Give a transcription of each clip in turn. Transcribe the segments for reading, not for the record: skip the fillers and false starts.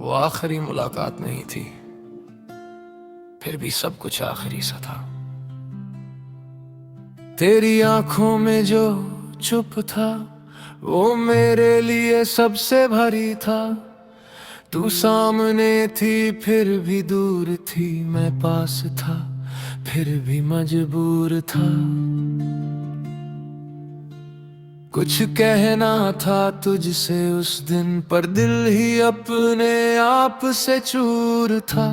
वो आखिरी मुलाकात नहीं थी, फिर भी सब कुछ आखिरी सा था। तेरी आंखों में जो चुप था वो मेरे लिए सबसे भारी था। तू सामने थी फिर भी दूर थी, मैं पास था फिर भी मजबूर था। कुछ कहना था तुझसे उस दिन, पर दिल ही अपने आप से चूर था।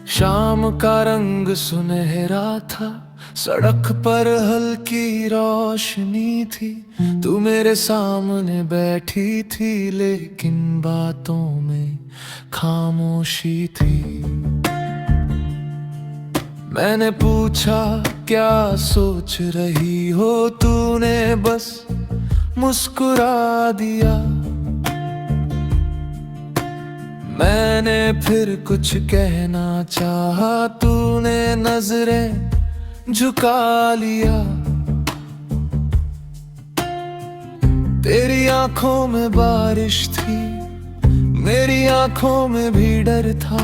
शाम का रंग सुनहरा था, सड़क पर हल्की रोशनी थी। तू मेरे सामने बैठी थी लेकिन बातों में खामोशी थी। मैंने पूछा क्या सोच रही हो, तूने बस मुस्कुरा दिया। मैंने फिर कुछ कहना चाहा, तूने नजरें झुका लिया। तेरी आंखों में बारिश थी, मेरी आंखों में भी डर था।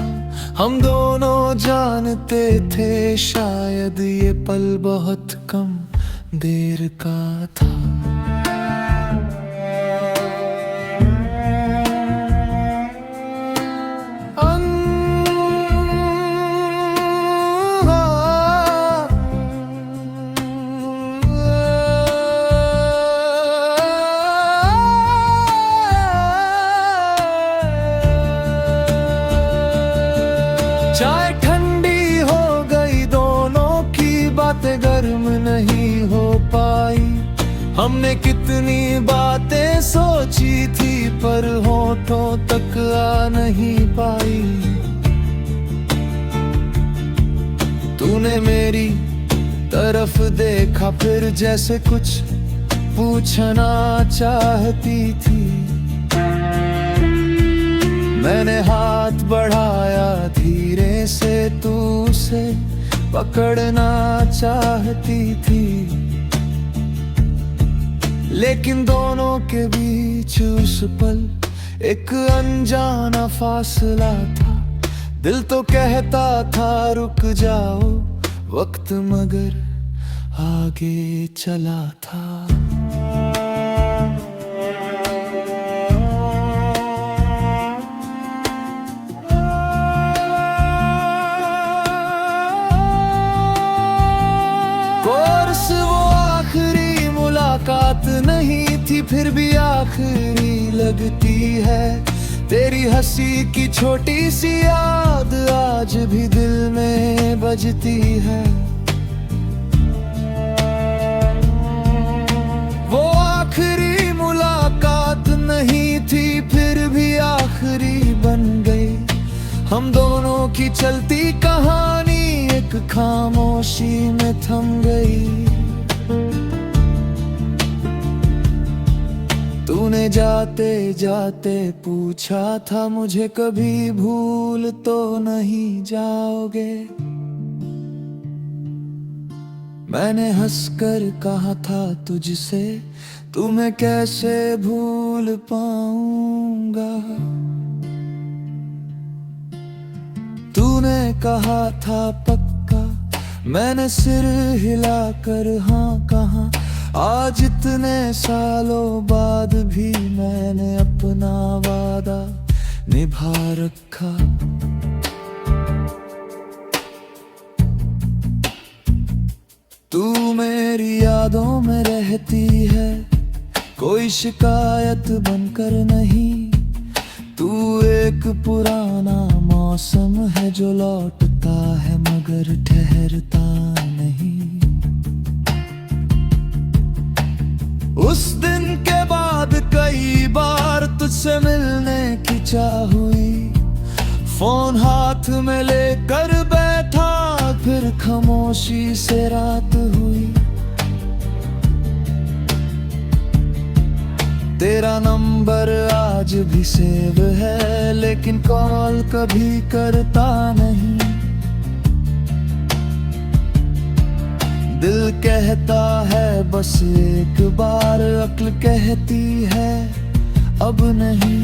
हम दोनों जानते थे शायद ये पल बहुत कम देर का था। चाय ठंडी हो गई, दोनों की बातें गर्म नहीं हो पाई। हमने कितनी बातें सोची थी पर होठों तक आ नहीं पाई। तूने मेरी तरफ देखा फिर जैसे कुछ पूछना चाहती थी। मैंने हाथ बढ़ाया धीरे से, तू उसे पकड़ना चाहती थी। लेकिन दोनों के बीच उस पल एक अनजाना फासला था। दिल तो कहता था रुक जाओ वक्त, मगर आगे चला था। कोर्स वो आखिरी मुलाकात नहीं थी, फिर भी आखिरी लगती है। तेरी हंसी की छोटी सी याद आज भी दिल में बजती है। वो आखिरी मुलाकात नहीं थी, फिर भी आखिरी बन गई। हम दोनों की चलती कहानी एक खामोशी में थम गई। तूने जाते जाते पूछा था मुझे, कभी भूल तो नहीं जाओगे। मैंने हंसकर कहा था तुझसे, तुम्हें कैसे भूल पाऊंगा। तूने कहा था पक्का, मैंने सिर हिलाकर हाँ कहा। आज इतने सालों बाद भी मैंने अपना वादा निभा रखा। तू मेरी यादों में रहती है, कोई शिकायत बनकर नहीं। तू एक पुराना मौसम है जो लौटता है मगर ठहरता नहीं। उस दिन के बाद कई बार तुझसे मिलने की चाह हुई। फोन हाथ में लेकर बैठा, फिर खामोशी से रात हुई। तेरा नंबर आज भी सेव है, लेकिन कॉल कभी करता नहीं। दिल कहता है बस एक बार, अक्ल कहती है अब नहीं।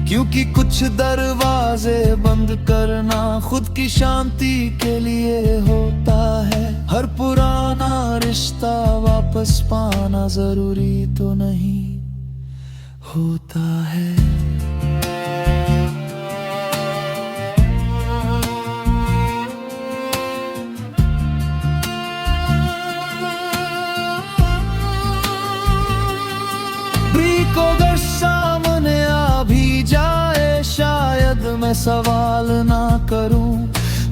क्योंकि कुछ दरवाजे बंद करना खुद की शांति के लिए होता है। हर पुराना रिश्ता वापस पाना जरूरी तो नहीं होता है। को अगर सामने आ भी जाए, शायद मैं सवाल ना करूं।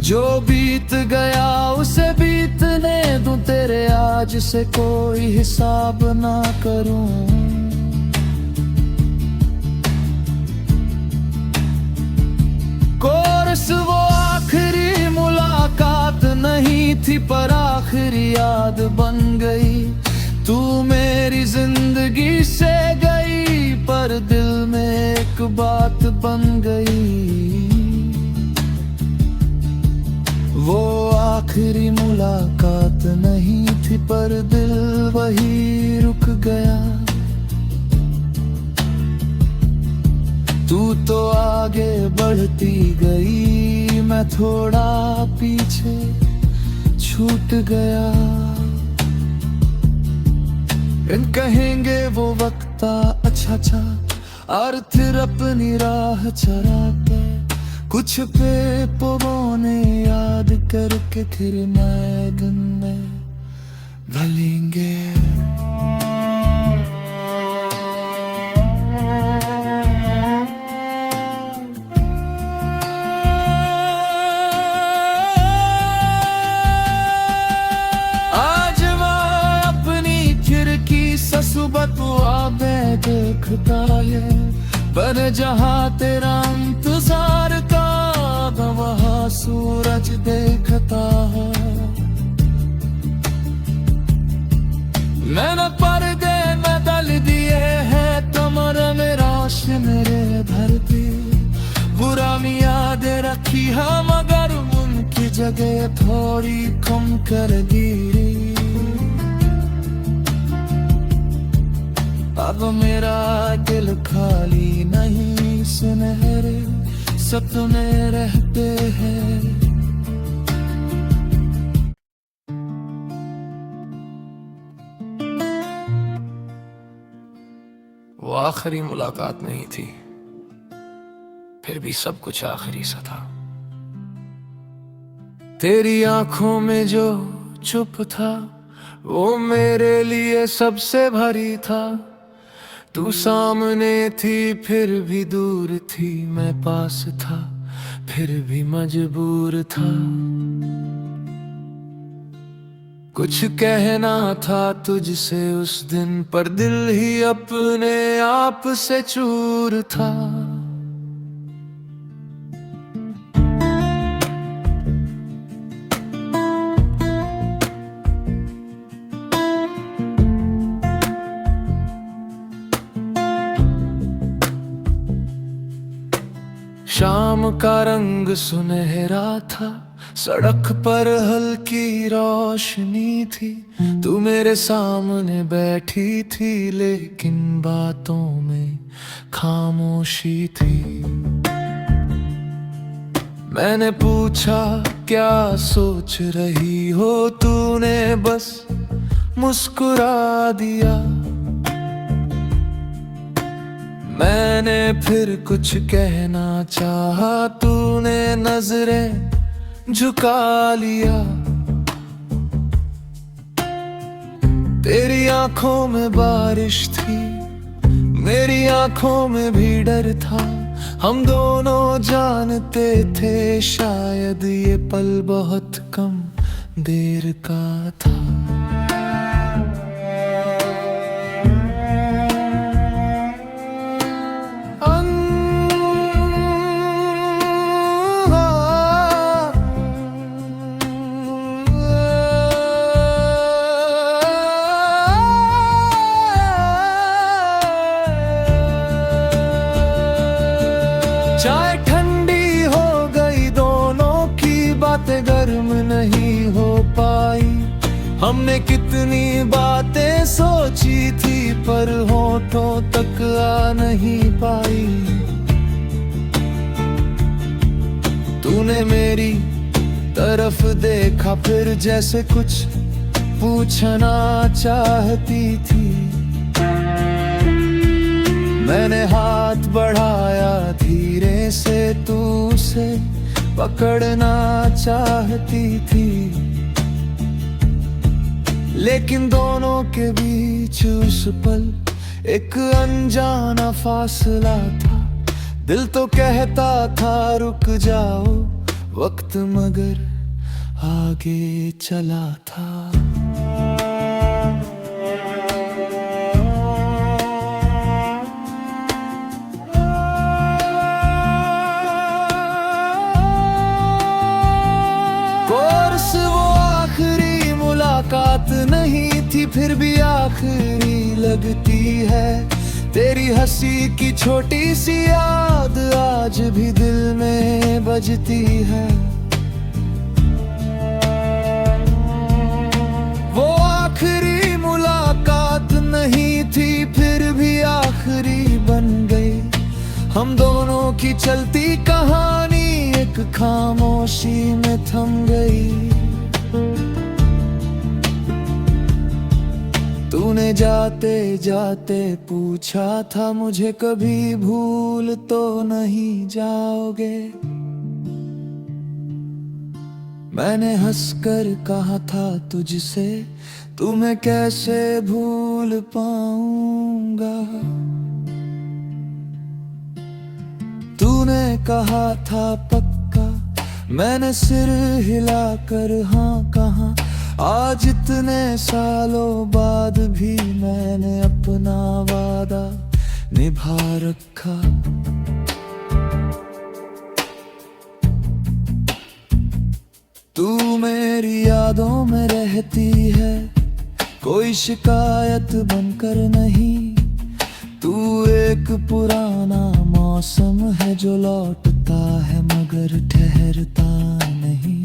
जो बीत गया उसे बीतने दूं, तेरे आज से कोई हिसाब ना करूं। कोर्स वो आखिरी मुलाकात नहीं थी, पर आखिरी याद बन गई। तू मेरी जिंदगी से गई, पर दिल में एक बात बन गई। वो आखिरी मुलाकात नहीं थी, पर दिल वही रुक गया। तू तो आगे बढ़ती गई, मैं थोड़ा पीछे छूट गया। कहेंगे वो वक्त अच्छा था, और फिर अपनी राह चराते कुछ पे पवों याद करके फिर मैदान में ढलेंगे। सुबह तू आगे देखता है, पर जहाँ तेरा इंतजार का, वहाँ सूरज देखता है। मैंने पर्दे में डाल दिए हैं, कमरे में रोशनी मेरे धरती। पुरानी यादें रखी है, मगर उनकी जगह थोड़ी कम कर दी। अब मेरा दिल खाली नहीं, सुनहरे सपने रहते हैं। वो आखिरी मुलाकात नहीं थी, फिर भी सब कुछ आखिरी सा था। तेरी आंखों में जो चुप था, वो मेरे लिए सबसे भारी था। तू सामने थी फिर भी दूर थी, मैं पास था फिर भी मजबूर था। कुछ कहना था तुझसे उस दिन, पर दिल ही अपने आप से चूर था। शाम का रंग सुनहरा था, सड़क पर हल्की रोशनी थी। तू मेरे सामने बैठी थी, लेकिन बातों में खामोशी थी। मैंने पूछा क्या सोच रही हो, तूने बस मुस्कुरा दिया। मैंने फिर कुछ कहना चाहा, तूने नजरें झुका लिया। तेरी आंखों में बारिश थी, मेरी आंखों में भी डर था। हम दोनों जानते थे शायद ये पल बहुत कम देर का था। हमने कितनी बातें सोची थी पर होठों तक आ नहीं पाई। तूने मेरी तरफ देखा फिर जैसे कुछ पूछना चाहती थी। मैंने हाथ बढ़ाया धीरे से, तू उसे पकड़ना चाहती थी। लेकिन दोनों के बीच उस पल एक अनजाना फासला था। दिल तो कहता था रुक जाओ वक्त, मगर आगे चला था। कोर्स वो आखिरी मुलाकात नहीं थी, फिर भी आखिरी लगती है। तेरी हंसी की छोटी सी याद आज भी दिल में बजती है। वो आखिरी मुलाकात नहीं थी, फिर भी आखिरी बन गई। हम दोनों की चलती कहानी एक खामोशी में थम गई। तूने जाते जाते पूछा था मुझे, कभी भूल तो नहीं जाओगे। मैंने हंसकर कहा था तुझसे, तुम्हें कैसे भूल पाऊंगा। तूने कहा था पक्का, मैंने सिर हिलाकर हाँ कहा। आज इतने सालों बाद भी मैंने अपना वादा निभा रखा। तू मेरी यादों में रहती है, कोई शिकायत बनकर नहीं। तू एक पुराना मौसम है जो लौटता है मगर ठहरता नहीं।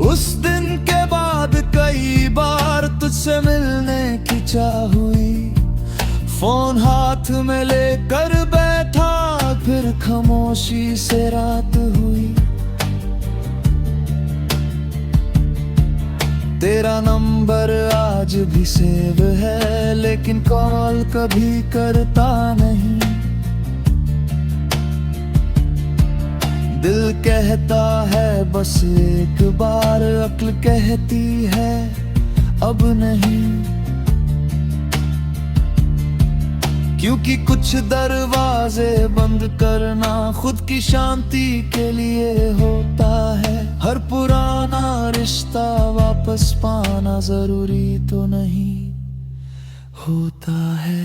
उस दिन के बाद कई बार तुझसे मिलने की चाह हुई। फोन हाथ में लेकर बैठा, फिर खामोशी से रात हुई। तेरा नंबर आज भी सेव है, लेकिन कॉल कभी करता नहीं। दिल कहता है बस एक बार, अक्ल कहती है अब नहीं। क्योंकि कुछ दरवाजे बंद करना खुद की शांति के लिए होता है। हर पुराना रिश्ता वापस पाना जरूरी तो नहीं होता है।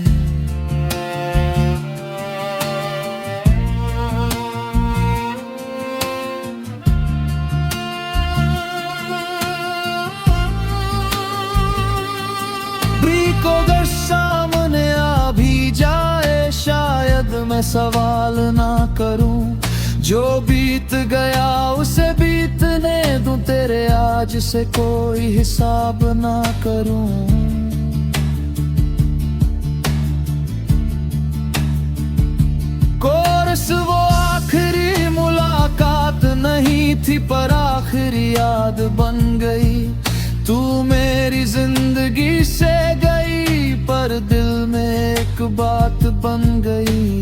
को अगर सामने आ भी जाए, शायद मैं सवाल ना करूं। जो बीत गया उसे बीतने दूं, तेरे आज से कोई हिसाब ना करूं। कोर्स वो आखिरी मुलाकात नहीं थी, पर आखिरी याद बन गई। तू मेरी जिंदगी से गई, पर दिल में एक बात बन गई।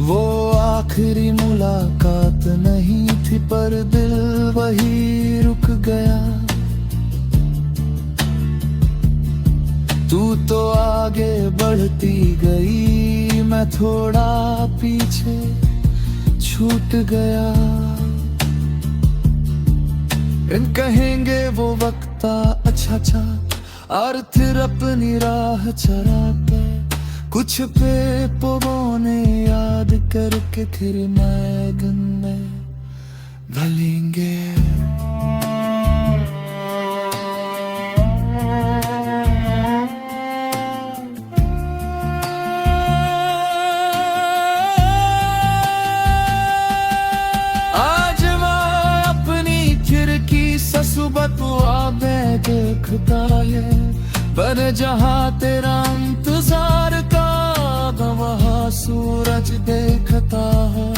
वो आखिरी मुलाकात नहीं थी, पर दिल वही रुक गया। तू तो आगे बढ़ती गई, मैं थोड़ा पीछे छूट गया। इन कहेंगे वो वक्ता अच्छा था, और फिर अपनी राह चलाता। कुछ पे पवों याद करके फिर मैगन में भलेंगे। आज देखता है, बने जहाँ तेरा इंतजार का, वहाँ सूरज देखता है।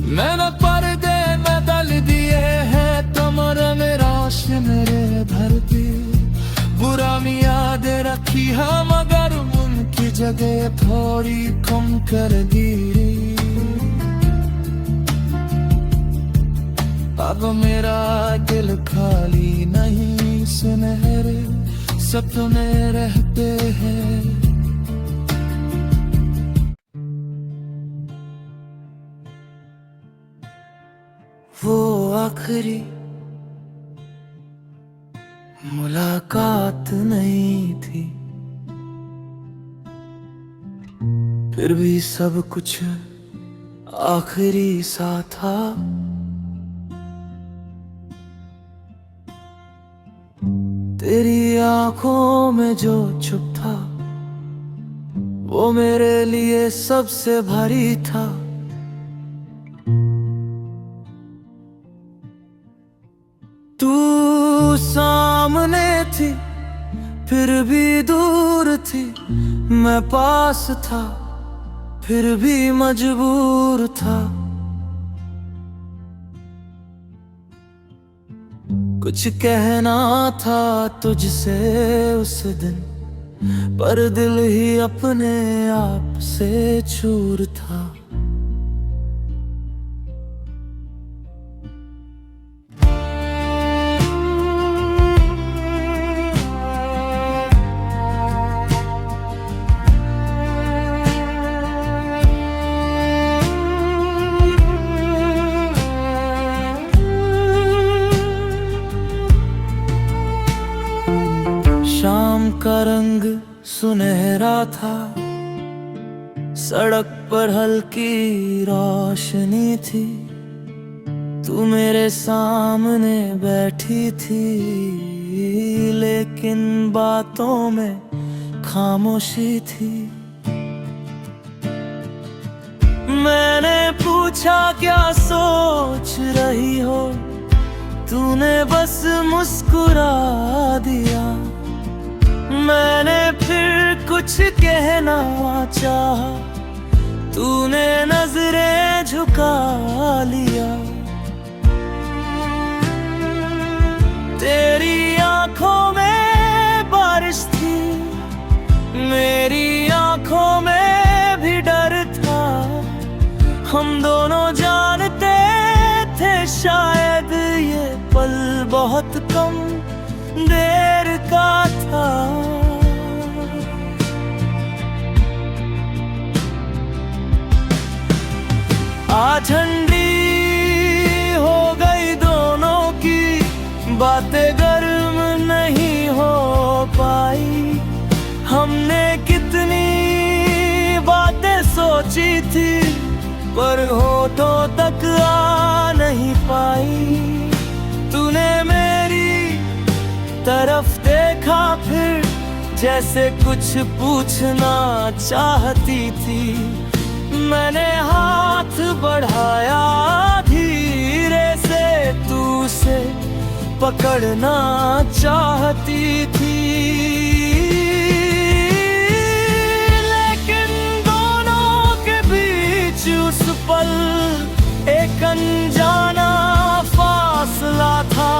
मैंने पर्दे में डाल दिए हैं कमरे में रोशन रे धरती, पुरानी यादें रखी है मगर उनकी जगह थोड़ी कम कर दी। अब मेरा दिल खाली नहीं, सुनहरे सपने रहते हैं। वो आखिरी मुलाकात नहीं थी, फिर भी सब कुछ आखिरी सा था। तेरी आंखों में जो छुप था वो मेरे लिए सबसे भारी था। तू सामने थी फिर भी दूर थी, मैं पास था फिर भी मजबूर था। कुछ कहना था तुझसे उस दिन, पर दिल ही अपने आप से चूर था। शाम का रंग सुनहरा था, सड़क पर हल्की रोशनी थी। तू मेरे सामने बैठी थी, लेकिन बातों में खामोशी थी। मैंने पूछा क्या सोच रही हो, तूने बस मुस्कुरा दिया। मैंने फिर कुछ कहना चाहा, तूने नजरें झुका लिया। तेरी आंखों में बारिश थी, मेरी आंखों में भी डर था। हम दोनों जानते थे शायद ये पल बहुत कम देर का था। आज ठंडी हो गई दोनों की बातें, गर्म नहीं हो पाई। हमने कितनी बातें सोची थी, पर होठों तक आ नहीं पाई। तूने मेरी तरफ देखा फिर, जैसे कुछ पूछना चाहती थी। मैंने हाथ बढ़ाया धीरे से, तू उसे पकड़ना चाहती थी। लेकिन दोनों के बीच उस पल एक अनजाना फासला था।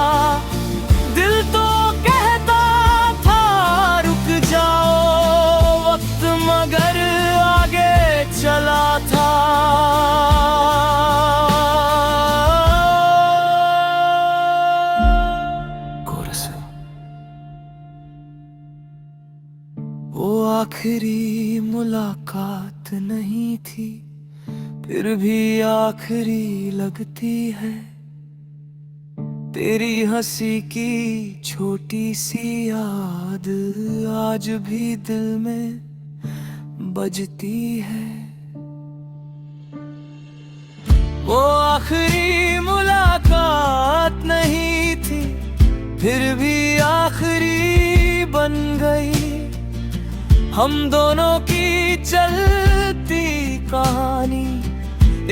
दिल तो कहता था रुक जाओ वक्त, मगर आगे चला था। वो आखिरी मुलाकात नहीं थी, फिर भी आखिरी लगती है। तेरी हंसी की छोटी सी याद आज भी दिल में बजती है। वो आखिरी मुलाकात नहीं थी, फिर भी आखिरी बन गई। हम दोनों की चलती कहानी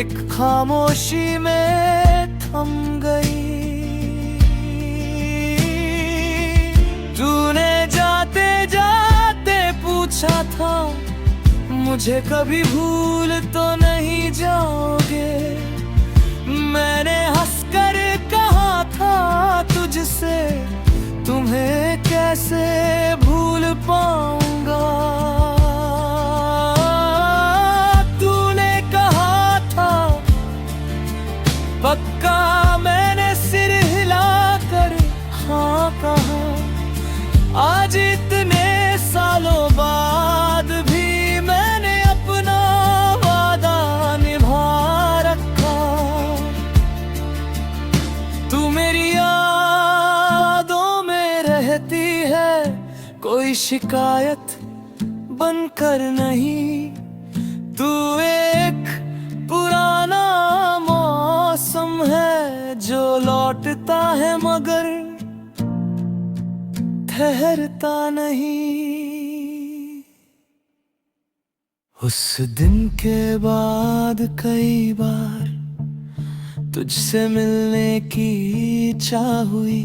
एक खामोशी में थम गई। तूने जाते जाते पूछा था, मुझे कभी भूल तो नहीं जाओगे। मैंने हंसकर कहा था तुझसे, तुम्हें कैसे भूल पाऊंगा। तूने कहा था पक्का, मैंने सिर हिलाकर हाँ कहा। आज इतने सालों बाद भी मैंने अपना वादा निभा रखा। तू मेरी यादों में रहती है, कोई शिकायत बनकर नहीं। तू एक पुराना मौसम है जो लौटता है मगर ठहरता नहीं। उस दिन के बाद कई बार तुझसे मिलने की इच्छा हुई।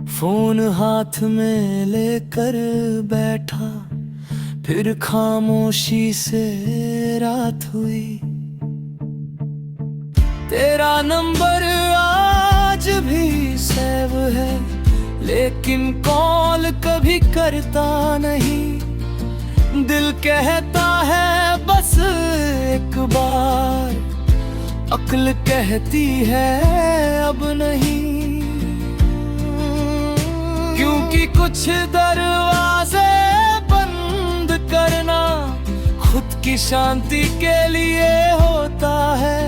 फोन हाथ में लेकर बैठा, फिर खामोशी से रात हुई। तेरा नंबर आज भी सेव है, लेकिन कॉल कभी करता नहीं। दिल कहता है बस एक बार, अक्ल कहती है अब नहीं। क्योंकि कुछ दरवाजे बंद करना खुद की शांति के लिए होता है।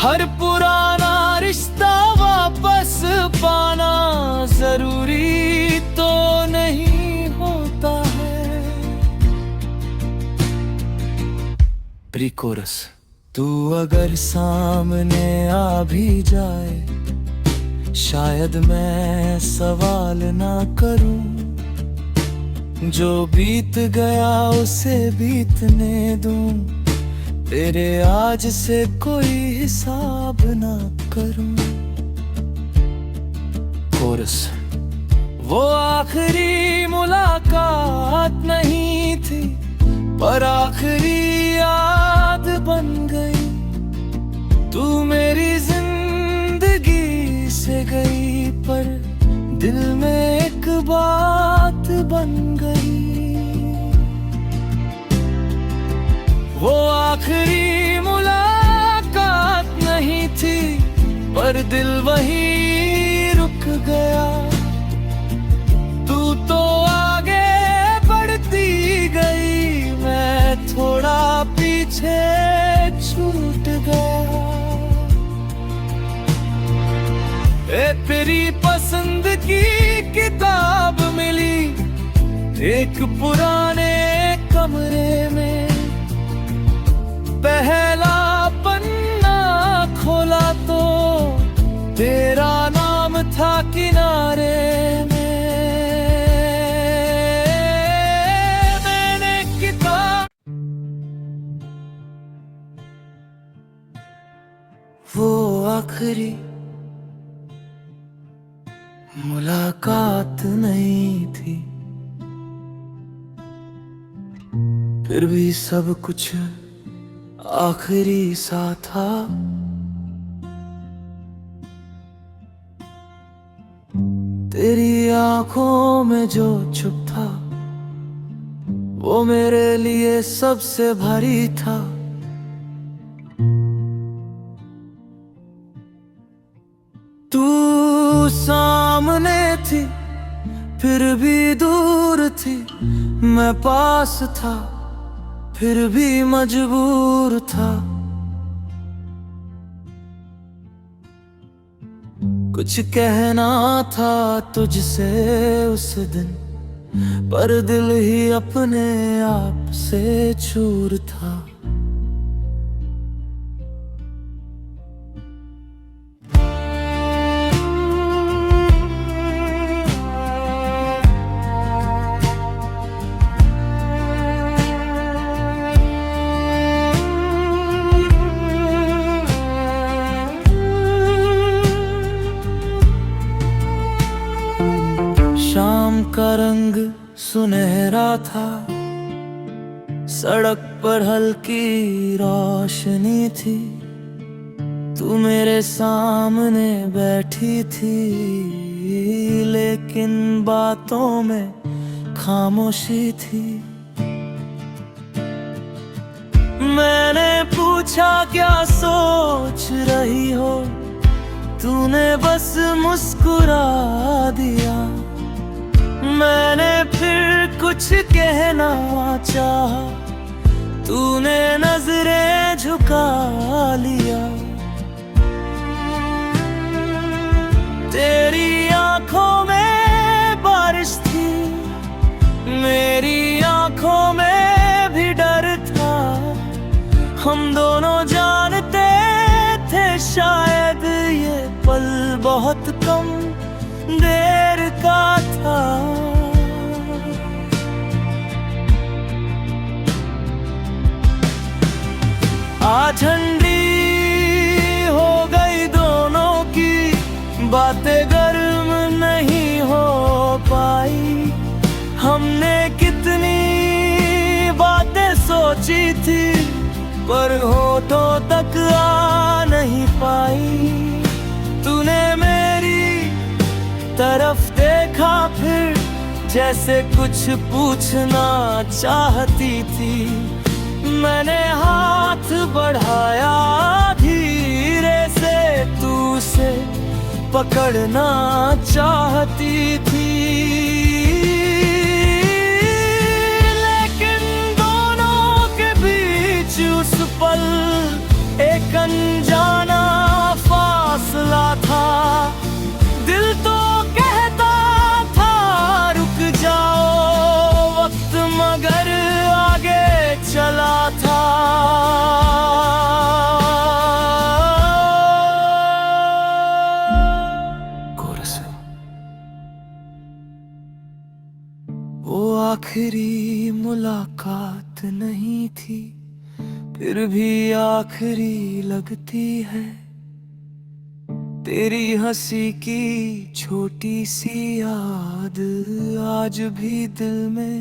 हर पुराना रिश्ता वापस पाना जरूरी तो नहीं होता है। Pre coarse. तू अगर सामने आ भी जाए, शायद मैं सवाल ना करूं। जो बीत गया उसे बीतने दूं, तेरे आज से कोई हिसाब ना करूं। कोरस। वो आखिरी मुलाकात नहीं थी, पर आखिरी याद बन गई। तू मेरी जिंदगी से गई, पर दिल में एक बात बन गई। वो आखिरी मुलाकात नहीं थी, पर दिल वहीं रुक गया। तू तो आगे बढ़ती गई, मैं थोड़ा पीछे छूट गया। तेरी पसंद की किताब मिली एक पुराने कमरे में। पहला पन्ना खोला तो तेरा नाम था किनारे में। मैंने किताब वो आखिरी मुलाकात नहीं थी, फिर भी सब कुछ आखिरी सा था। तेरी आंखों में जो छुप था, वो मेरे लिए सबसे भारी था। तू सामने थी, फिर भी दूर थी। मैं पास था, फिर भी मजबूर था। कुछ कहना था तुझसे उस दिन, पर दिल ही अपने आप से चूर था। सुनहरा था, सड़क पर हल्की रोशनी थी, तू मेरे सामने बैठी थी, लेकिन बातों में खामोशी थी। मैंने पूछा क्या सोच रही हो, तूने बस मुस्कुरा दिया। मैंने फिर कुछ कहना चाहा, तूने नजरें झुका लिया। तेरी आंखों में बारिश थी, मेरी आंखों में भी डर था। हम दोनों जानते थे शायद ये पल बहुत कम देर का था। आज ठंडी हो गई दोनों की बातें, गर्म नहीं हो पाई। हमने कितनी बातें सोची थी, पर होठों तक आ नहीं पाई। तूने मेरी तरफ देखा फिर, जैसे कुछ पूछना चाहती थी। मैंने हाथ बढ़ाया धीरे से, तू उसे पकड़ना चाहती थी। लेकिन दोनों के बीच उस पल एक अनजाना फासला था। दिल तो कहता था रुक जाओ वक्त, मगर आगे चला था। वो आखिरी मुलाकात नहीं थी, फिर भी आखिरी लगती है। तेरी हंसी की छोटी सी याद आज भी दिल में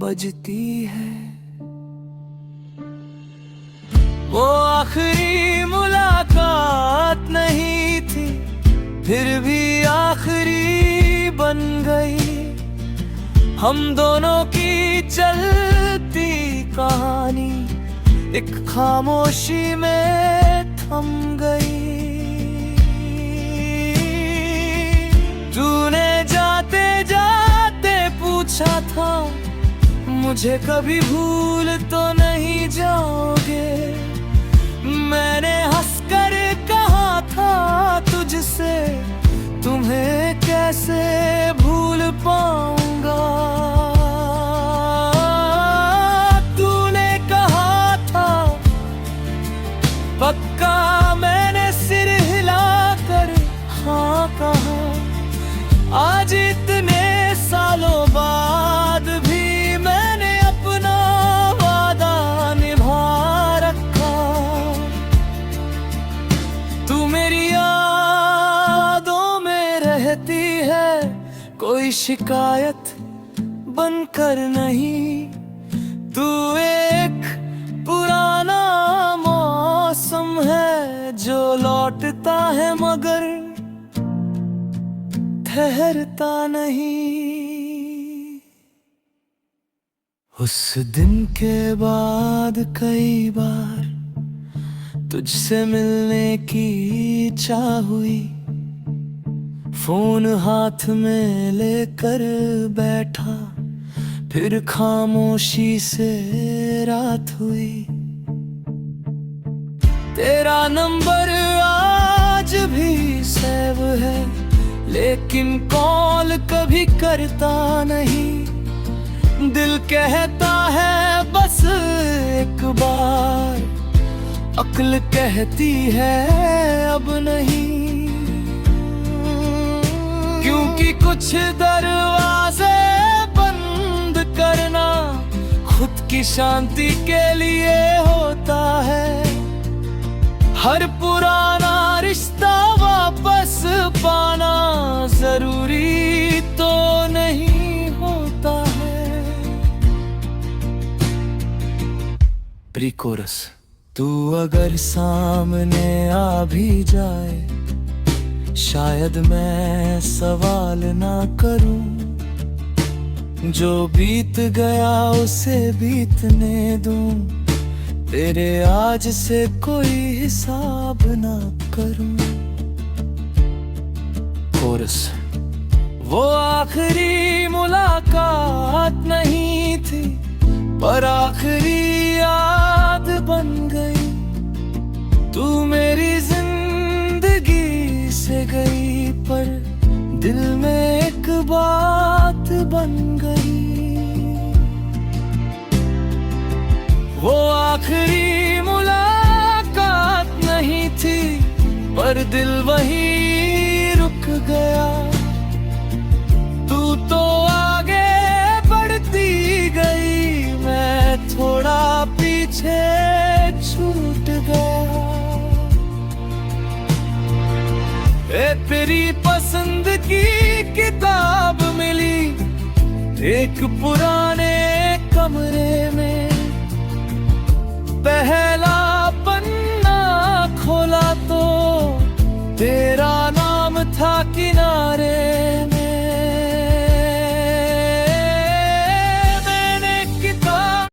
बजती है। वो आखिरी मुलाकात नहीं थी, फिर भी आखिरी बन गई। हम दोनों की चलती कहानी एक खामोशी में थम गई। तूने जाते जाते पूछा था, मुझे कभी भूल तो नहीं जाओगे। मैंने हंसकर कहा था तुझसे, तुम्हें कैसे भूल पाऊंगा। तूने कहा था पक्का, मैंने सिर हिलाकर हाँ कहा। आज इतने सालों बाद भी मैंने अपना वादा निभा रखा। तू मेरी यादों में रहती है, कोई शिकायत बनकर नहीं। तू एक पुराना मौसम है जो लौटता है मगर ठहरता नहीं। उस दिन के बाद कई बार तुझसे मिलने की इच्छा हुई। फोन हाथ में लेकर बैठा, फिर खामोशी से रात हुई। तेरा नंबर आज भी सेव है, लेकिन कॉल कभी करता नहीं। दिल कहता है बस एक बार, अक्ल कहती है अब नहीं। क्योंकि कुछ दरवाजे बंद करना खुद की शांति के लिए होता है। हर पुराना रिश्ता वापस पाना जरूरी तो नहीं होता। Pre coarse. तू अगर सामने आ भी जाए शायद मैं सवाल ना करूं, जो बीत गया उसे बीतने दूं, तेरे आज से कोई हिसाब ना करूं। कोरस। वो आखिरी मुलाकात नहीं थी पर आखिरी याद बन गई, तू मेरी जिंदगी से गई पर दिल में एक बात बन गई। वो आखिरी मुलाकात नहीं थी पर दिल वहीं रुक गया, तू तो आगे बढ़ती गई, मैं थोड़ा पीछे छूट गया। तेरी पसंद की किताब मिली एक पुराने कमरे में, पहला पन्ना खोला तो तेरा नाम था किनारे